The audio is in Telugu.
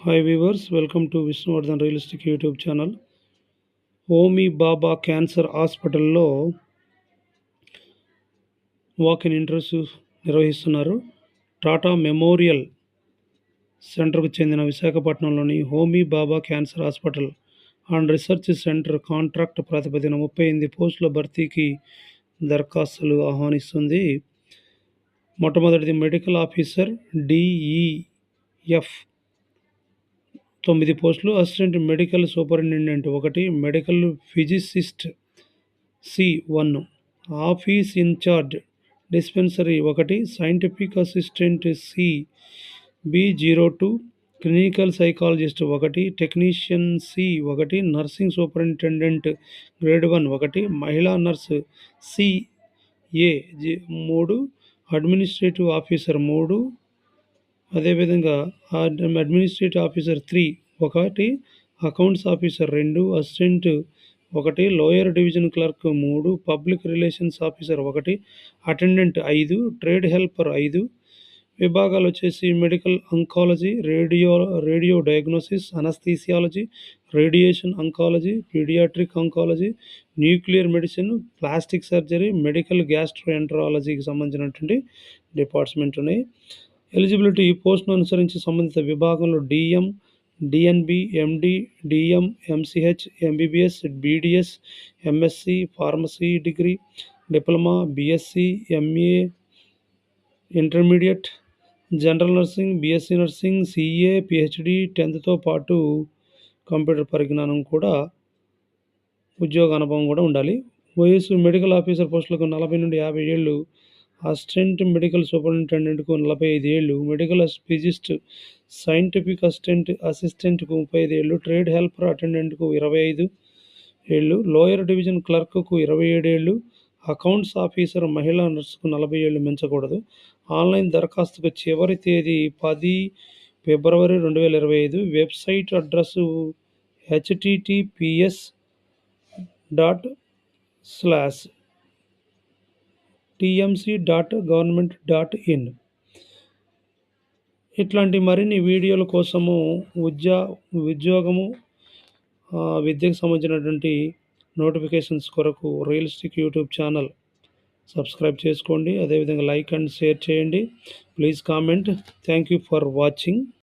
Hi viewers, welcome to Vishnuvardhan Realistic YouTube channel. Homi Bhabha cancer హాస్పిటల్లో వాక్-ఇన్ ఇంటర్వ్యూస్ నిర్వహిస్తున్నారు. టాటా మెమోరియల్ సెంటర్కు చెందిన విశాఖపట్నంలోని Homi Bhabha cancer hospital and research centre contract ప్రాతిపదికన 38 పోస్టుల భర్తీకి దరఖాస్తులు ఆహ్వానిస్తుంది. మొట్టమొదటిది మెడికల్ ఆఫీసర్ DEF 9 పోస్టులు, assistant medical superintendent 1, medical physicist C1, office in charge dispensary 1, scientific assistant CB02, clinical psychologist 1, technician C1, nursing superintendent grade 1 1, మహిళా నర్సు CA3, అడ్మినిస్ట్రేటివ్ ఆఫీసర్ 3, అదేవిధంగా administrative officer 3 1, accounts officer 2, assistant 1, lower division clerk 3, public relations officer 1, attendant 5, trade helper 5. విభాగాలు వచ్చేసి medical oncology, radio diagnosis, anaesthesiology, radiation oncology, paediatric oncology, nuclear medicine, plastic surgery, medical గ్యాస్ట్రోఎంటరాలజీకి సంబంధించినటువంటి డిపార్ట్మెంట్ ఉన్నాయి. ఎలిజిబిలిటీ ఈ పోస్టును అనుసరించి సంబంధిత విభాగంలో DM, DNB, MD, DM, MCH, MBBS, BDS, MSc, pharmacy degree, diploma, BSc, MA, intermediate, general nursing, BSc nursing, CA, PhD, 10తో పాటు కంప్యూటర్ పరిజ్ఞానం కూడా, ఉద్యోగ అనుభవం కూడా ఉండాలి. వయసు మెడికల్ ఆఫీసర్ పోస్టులకు 40 నుండి 50 ఏళ్ళు, అసిస్టెంట్ మెడికల్ సూపరింటెండెంట్కు 45 ఏళ్ళు, మెడికల్ ఫిజిస్ట్, సైంటిఫిక్ అసిస్టెంట్కు 35 ఏళ్ళు, ట్రేడ్ హెల్పర్ అటెండెంట్కు 25 ఏళ్ళు, లోయర్ డివిజన్ క్లర్క్కు 27 ఏళ్ళు, అకౌంట్స్ ఆఫీసర్ మహిళా నర్సుకు 40 ఏళ్ళు మించకూడదు. ఆన్లైన్ దరఖాస్తుకు చివరి తేదీ 10 ఫిబ్రవరి 2025. Website address https://tmc.government.in. ఇట్లాంటి మరిన్ని వీడియోల కోసము ఉద్యోగము విద్యకు సంబంధించినటువంటి నోటిఫికేషన్స్ కొరకు రియలిస్టిక్ యూట్యూబ్ ఛానల్ సబ్స్క్రైబ్ చేసుకోండి. అదేవిధంగా లైక్ అండ్ షేర్ చేయండి. Please comment. Thank you for watching.